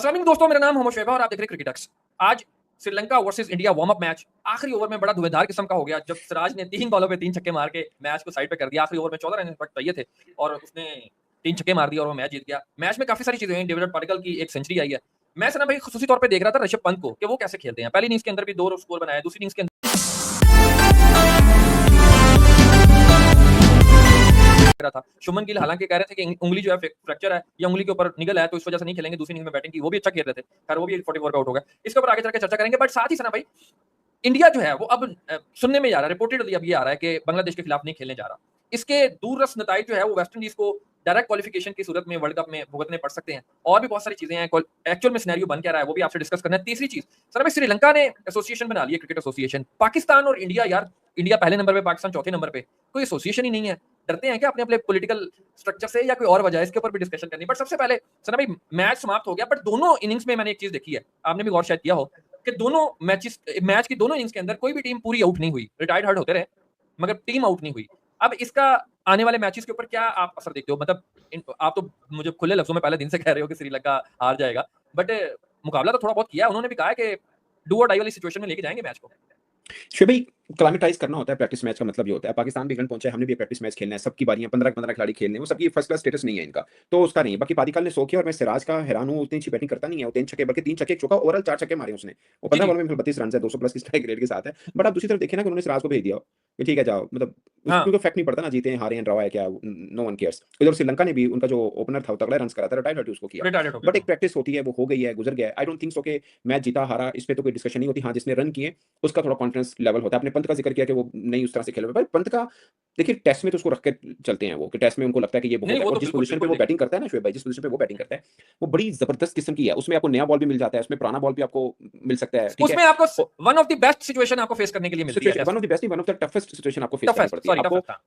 अस्सलाम वालेकुम दोस्तों, मेरा नाम मोहम्मद शोएब है और आप देख रहे हैं क्रिकेटक्स। आज Sri Lanka versus India warm up match आखिरी ओवर में बड़ा धुआंधार किस्म का हो गया जब सिराज ने 3 बॉलों पे 3 छक्के मार के मैच को साइड पे कर दिया। आखिरी ओवर में 14 रन चाहिए थे और उसने 3 छक्के मार दिए और वो मैच जीत गया। मैच में काफी सारी चीजें हुई। डेविड पार्टिकल की एक सेंचुरी आई है। मैं सना भाई खुसूसी तौर पे देख रहा था ऋषभ पंत को कि वो कैसे खेलते हैं। पहली इनिंग्स के अंदर भी 2 स्कोर बनाया, दूसरी इनिंग्स के रहा था। शुभमन गिल हालांकि कह रहे थे कि उंगली जो है फ्रैक्चर है या उंगली के ऊपर निगल है तो इस वजह से नहीं खेलेंगे। दूसरी इनिंग में बैटिंग की, वो भी अच्छा खेल रहे थे। खैर वो भी 44 का आउट हो गया। इसके ऊपर आगे चल के चर्चा करेंगे। बट साथ ही सना भाई, इंडिया जो है वो अब सुनने में आ रहा है, रिपोर्टेडली अब ये आ रहा है कि बांग्लादेश के खिलाफ नहीं खेलने जा रहा। इसके दूररस नतीजे जो है वो वेस्ट इंडीज को डायरेक्ट क्वालिफिकेशन की सूरत में वर्ल्ड कप में भुगतने पड़ सकते हैं। और भी बहुत सारी चीजें हैं। एक्चुअल में सिनेरियो बन क्या रहा है वो भी आपसे डिस्कस करना है। तीसरी चीज सर भाई, श्रीलंका ने एसोसिएशन बना ली है, क्रिकेट एसोसिएशन। पाकिस्तान और इंडिया, यार इंडिया पहले नंबर पे, पाकिस्तान चौथे नंबर पे, कोई एसोसिएशन ही नहीं है। डरते हैं क्या अपने अपने पॉलिटिकल स्ट्रक्चर से या कोई और वजह है? इसके ऊपर भी डिस्कशन करनी। बट सबसे पहले सना भाई, मैच समाप्त हो गया बट दोनों इनिंग्स में मैंने एक चीज देखी है, आपने भी गौर शायद किया हो कि दोनों मैच की दोनों इनिंग्स के अंदर कोई भी टीम पूरी आउट नहीं हुई। रिटायर्ड हर्ट होते रहे मगर टीम आउट नहीं हुई। अब इसका आने वाले मैचेस के ऊपर क्या आप असर देखते हो? मतलब आप तो मुझे खुले लफ्जों में पहले दिन से कह रहे हो कि श्रीलंका हार जाएगा, बट मुकाबला तो थोड़ा बहुत किया। उन्होंने भी कहा है कि डू और डाई वाली सिचुएशन में लेके जाएंगे मैच को। शुभ भाई, क्लाइमेटाइज करना होता है। प्रैक्टिस मैच का मतलब ये होता है। पाकिस्तान भी इंग्लैंड पहुंचा है, हमने भी प्रैक्टिस मैच खेलना है। सबकी बारियां 15-15 खिलाड़ी खेलने हैं, वो सबकी फर्स्ट क्लास स्टेटस नहीं है इनका, तो उसका नहीं है। बाकी पादिकल ने 100 किया और मैं सिराज का हैरान हूं, उतनी अच्छी बैटिंग करता नहीं है। वो 3 छक्के, बल्कि 3 छक्के, एक चौका, ओवरऑल 4 छक्के मारे उसने। वो 15 बॉल में 32 रन है, 200 प्लस की स्ट्राइक रेट के साथ है। बट आप दूसरी तरफ देखें ना कि उन्होंने सिराज को भेज दिया कि ठीक है जाओ, मतलब उसको इफेक्ट नहीं पड़ता ना, जीते हैं हारे हैं, ड्रॉ है, क्या, नो वन केयर्स। इधर श्रीलंका ने भी उनका जो ओपनर था तगड़ा रन करा था, रिटायर्ड उसको किया। बट एक प्रैक्टिस होती है, वो हो गई है, गुजर गया है। आई डोंट थिंक सो कि मैच जीता हारा इस पे तो कोई डिस्कशन नहीं होती। हाँ, जिसने रन किए उसका थोड़ा कॉन्फिडेंस लेवल होता है। अपने पंत का जिक्र किया कि वो नहीं उस तरह से खेल रहे, पंत का देखिए टेस्ट में तो उसको रख के चलते हैं वो, कि टेस्ट में उनको लगता है कि ये बहुत है। और जिस पोजीशन पे वो बैटिंग करता है ना शोएब भाई, जिस पोजीशन पे वो बैटिंग करता है वो बड़ी जबरदस्त किस्म की है। उसमें आपको नया बॉल भी मिल जाता है, उसमें पुराना बॉल भी आपको मिल सकता है। उसमें आपको one of the best situation आपको फेस करने के लिए मिलती है। वन ऑफ द बेस्ट नहीं, one of the toughest situation आपको फेस करनी पड़ती है।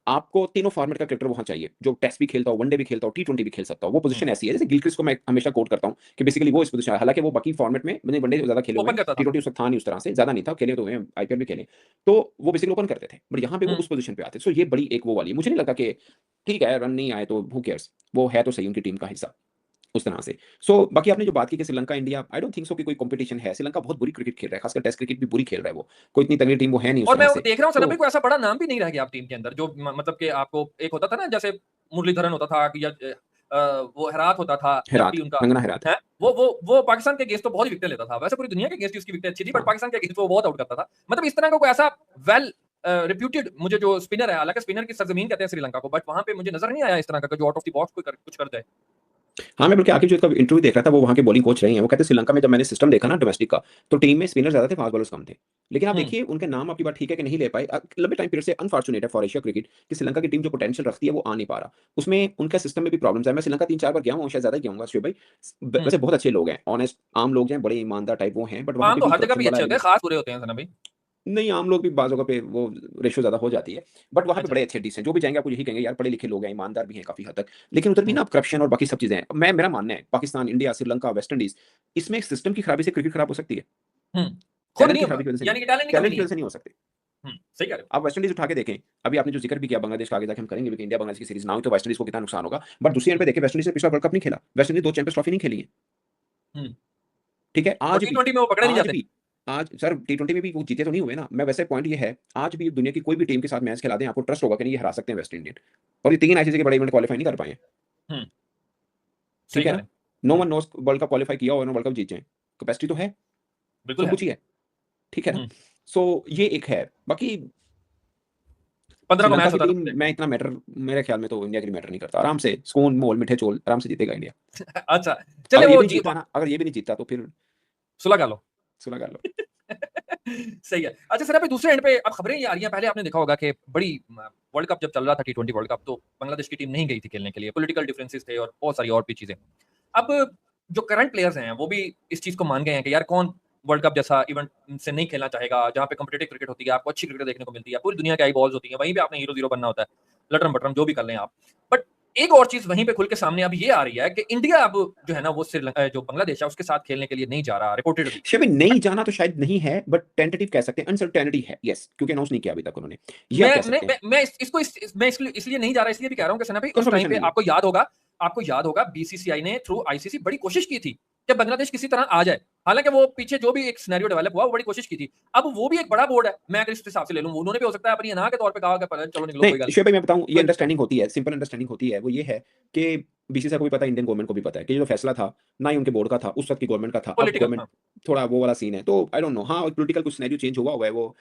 आपको तीनों फॉर्मेट का क्रिकेटर वहां चाहिए, जो टेस्ट भी खेलता हो, वनडे भी खेलता हो, टी20 भी खेल सकता हो। वो पोजीशन ऐसी है, जैसे गिलक्रिस्ट को मैं हमेशा कोट करता हूं कि बेसिकली वो इस पोजीशन है। हालांकि वो बाकी फॉर्मेट में मैंने वनडे ज्यादा खेले हुए, टी20 उस वक्त था नहीं, उस तरह से ज्यादा नहीं था, खेले तो आईपीएल भी खेले, तो वो बेसिकली ओपन करते थे। बट यहाँ पे वो उस पोजीशन पे आते। सो ये बड़ी एक वो वाली, मुझे नहीं लगा कि ठीक है रन नहीं आए तो हु केयर्स, वो है तो सही उनकी टीम का हिस्सा उस तरह से। सो बाकी आपने जो बात की कि Sri Lanka India, I don't think so कि कोई कंपटीशन है। श्रीलंका बहुत बुरी क्रिकेट खेल रहा है, खासकर टेस्ट क्रिकेट भी बुरी खेल रहा है। वो कोई इतनी तगड़ी टीम वो है नहीं। और मैं देख रहा हूं सना भाई, कोई ऐसा बड़ा नाम भी नहीं रह गया आप टीम के अंदर, जो मतलब कि आपको एक होता था ना, जैसे मुरलीधरन होता था या वो हेरात होता था, उनका हेरात है वो पाकिस्तान के अगेंस्ट तो बहुत ही विकेट लेता था। वैसे पूरी दुनिया के अगेंस्ट उसकी विकेट अच्छी थी, बट पाकिस्तान के अगेंस्ट वो बहुत आउट करता था। मतलब इस तरह का कोई ऐसा वेल रिप्यूटेड मुझे जो स्पिनर है, हालांकि स्पिनर की सरजमीन कहते हैं श्रीलंका को, बट वहां पे मुझे नजर नहीं आया इस तरह का जो आउट ऑफ द बॉक्स कोई कुछ कर जाए। हाँ, मैं बल्कि आके जो इसका इंटरव्यू देख रहा था, वो वहाँ के बॉलिंग कोच रहे हैं। वो कहते हैं श्रीलंका में जब मैंने सिस्टम देखा ना डोमेस्टिक का, तो टीम में स्पिनर ज्यादा थे, फास्ट बॉलर्स कम थे। लेकिन आप देखिए उनके नाम, आपकी बात ठीक है कि नहीं ले पाए लंबे टाइम पीरियड से। अनफॉर्चुनेट है फॉर एशिया क्रिकेट कि श्रीलंका की टीम जो पोटेंशियल रखती है वो आ नहीं पा रहा। उसमें उनका सिस्टम में भी प्रॉब्लम्स है। मैं श्रीलंका 3-4 बार गया हूँ, शायद ज्यादा गया हूँ शोएब भाई। वैसे बहुत अच्छे लोग हैं, ऑनेस्ट आम लोग हैं, बड़े ईमानदार टाइप वो हैं। बट वहाँ पे हर जगह भी अच्छे होते हैं, खास बुरे होते हैं सना भाई। नहीं, आम लोग भी बाज़ जगह पे वो रेशो ज़्यादा हो जाती है। बट वहाँ पे बड़े अच्छे डिसेंट जो भी जाएंगे आपको यही कहेंगे यार, पढ़े लिखे लोग हैं, ईमानदार भी हैं काफ़ी हद तक। लेकिन उधर भी ना करप्शन और बाकी सब चीज़ें हैं। मेरा मानना है Pakistan, India, Sri Lanka, West Indies, इसमें सिस्टम की खराबी से क्रिकेट खराब हो सकती है। टैलेंट की खराबी की वजह से नहीं हो सकती। सही कह रहे हो। आप वेस्ट इंडीज उठा के देखें, अभी आपने जो जिक्र भी किया बांग्लादेश का, आगे जाके हम करेंगे लेकिन इंडिया बांग्लादेश की सीरीज ना हो तो वेस्ट इंडीज को कितना नुकसान होगा। बट दूसरी एंड पे देखें, वेस्ट इंडीज ने पिछला वर्ल्ड कप नहीं खेला। वेस्ट इंडीज 2 चैंपियंस ट्रॉफी नहीं खेली है। ठीक है, आज टी20 में वो पकड़े नहीं जाते। आज सर टी20 में भी वो जीते तो नहीं हुए ना। मैं वैसे पॉइंट ये है, आज भी दुनिया की कोई भी टीम के साथ मैच खिला दें, आपको ट्रस्ट होगा कि नहीं ये हरा सकते हैं वेस्ट इंडीज। और ये 3 आईसीसी के बड़े इवेंट क्वालीफाई नहीं कर पाए हैं। ठीक है ना, no one knows world cup qualify किया और वर्ल्ड कप जीत जाए, कैपेसिटी तो है, बिल्कुल कुछ ही है। ठीक है ना। सो ये एक है। बाकी 15 को मैच होता है। मैं इतना मैटर, मेरे ख्याल में तो इंडिया के लिए मैटर नहीं करता। आराम से स्पून मोल मीठे चोल आराम से जीतेगा इंडिया। अच्छा चलिए, वो जीता ना, अगर ये भी नहीं जीता तो फिर सुलह कर लो। सही है। अच्छा सर, दूसरे एंड पे अब खबरें ये आ रही हैं, पहले आपने देखा होगा कि बड़ी वर्ल्ड कप जब चल रहा था, टी20 वर्ल्ड कप, तो बांग्लादेश की टीम नहीं गई थी खेलने के लिए, पॉलिटिकल डिफरेंसेस थे और बहुत सारी और भी चीजें। अब जो करंट प्लेयर्स हैं वो भी इस चीज को मान गए हैं कि यार कौन वर्ल्ड कप जैसा इवेंट से नहीं खेलना चाहेगा, जहां पे कॉम्पिटिटिव क्रिकेट होती है, आपको अच्छी क्रिकेट देखने को मिलती है, पूरी दुनिया की आई बॉल्स होती है, वहीं पे आपने हीरो जीरो बनना होता है, लटरम बटरम जो भी कर लें आप। बट एक और चीज वहीं पे खुल के सामने अब ये आ रही है कि इंडिया अब जो है ना वो जो बांग्लादेश है उसके साथ खेलने के लिए नहीं जा रहा, रिपोर्टेडली। शायद नहीं जाना तो शायद नहीं है, बट टेंटेटिव कह सकते हैं, अनसर्टेनिटी है। यस, क्योंकि अनाउंस नहीं किया अभी तक उन्होंने। मैं इसलिए नहीं जा रहा, इसलिए भी कह रहा हूं कि सना भाई उस टाइम पे आपको याद होगा बीसीसीआई ने थ्रू आईसीसी बड़ी कोशिश की थी कि बांग्लादेश किसी तरह आ जाए। हालांकि वो पीछे जो भी एक सिनेरियो डेवलप हुआ वो बड़ी कोशिश की थी। अब वो भी एक बड़ा बोर्ड है, मैं अगर इस हिसाब से ले लूं, उन्होंने भी हो सकता है अपनी अनाह के तौर पे कहा कि चलो निकलो कोई नहीं, गल नहीं। शोएब भाई मैं बताऊँ ये कोई अंडरस्टैंडिंग होती है, सिंपल अंडरस्टैंडिंग होती है, वो ये है कि बीसीसीआई को भी पता है, इंडियन गवर्नमेंट को भी पता है कि ये जो फैसला था, ना ही उनके बोर्ड का था, उस वक़्त की गवर्नमेंट का था। अब पॉलिटिकल, गवर्नमेंट हाँ। थोड़ा वो वाला सीन है, तो आई डोंट नो हाँ, पॉलिटिकल कुछ सिनेरियो चेंज हुआ हुआ है, वो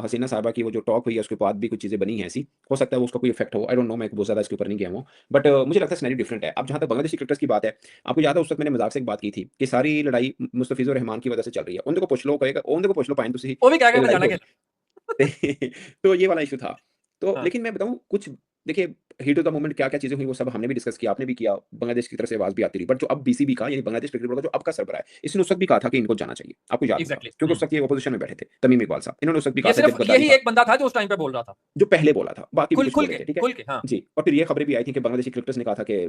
हसीना साहिबा की वो जो टॉक हुई है, उसके बाद भी कुछ चीज़ें बनी हैं ऐसी। हो सकता है वो उसका कोई इफ़ेक्ट हो, आई डोंट नो, मैं बहुत ज़्यादा इसके ऊपर नहीं गया हूँ। बट मुझे लगता है सिनेरियो डिफरेंट है। अब जहाँ तक बांग्लादेशी क्रिकेटर्स की बात है, आपको याद है उस वक़्त मैंने मज़ाक से एक बात की थी कि सारी लड़ाई मुस्तफ़िज़ुर रहमान की वजह से चल रही है। उन देखो पूछ लो, कहेगा उन देखो पूछ लो पाएँ तुसी वो भी कह गए मैं लड़ाई जाना क्यों खेलना। तो ये वाला इश्यू था। तो हाँ, लेकिन मैं बताऊँ कुछ देखिए हीट ऑफ द मोमेंट क्या-क्या चीज़ें हुई वो सब हमने भी डिस्कस किया, आपने भी किया, बांग्लादेश की तरफ से आवाज़ भी आती रही। बट जो अब बीसीबी का यानी बांग्लादेश क्रिकेट बोर्ड का जो अब का सरबराह है, इसने उस वक़्त भी कहा था कि इनको जाना चाहिए। आपको याद होगा एग्ज़ैक्टली। क्योंकि उस वक़्त ये अपोज़िशन में बैठे थे, तमीम इकबाल साहब। इन्होंने उस वक़्त भी कहा ये था सिर्फ जब गद्दारी यही था, एक बंदा था जो उस टाइम पे बोल रहा था। जो पहले बोला था, बाकी भी खुल कुछ खुल बोले के, थे, ठीक है? खुल के, हाँ। जी, और फिर ये खबरें भी आई थी कि बांग्लादेशी क्रिकेटर्स ने कहा था कि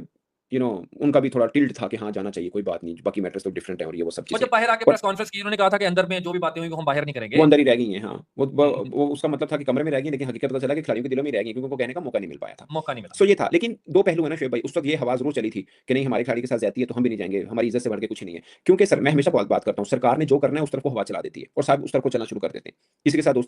यू नो उनका भी थोड़ा टिल्ट था कि हाँ, जाना चाहिए, कोई बात नहीं, बाकी मैटर्स तो डिफरेंट हैं और ये वो सब और चीज़ें। जब बाहर आके और प्रेस कॉन्फ्रेंस की उन्होंने कहा था कि अंदर में जो भी बातें हुई वो हम बाहर नहीं वो करेंगे। अंदर ही रह गई हैं, हाँ। हुँ, वो उसका मतलब था कि कमरे में रह गई, लेकिन हकीकत पता चला कि खिलाड़ियों के दिलों में रह गई क्योंकि उनको कहने का मौका नहीं मिल पाया था। मौका नहीं मिला। सो ये था, लेकिन 2 पहलू हैं ना शोएब भाई, उस वक़्त ये हवा ज़रूर चली थी कि नहीं हमारे खिलाड़ी के साथ ज़्यादती है तो हम भी नहीं जाएँगे, हमारी इज़्ज़त से बढ़ के कुछ नहीं है। क्योंकि सर मैं हमेशा बात बात करता हूँ, सरकार ने जो करना है उस तरफ को हवा चला देती है और साहब उस तरफ को चलना शुरू कर देते हैं। किसी के साथ दोस्ती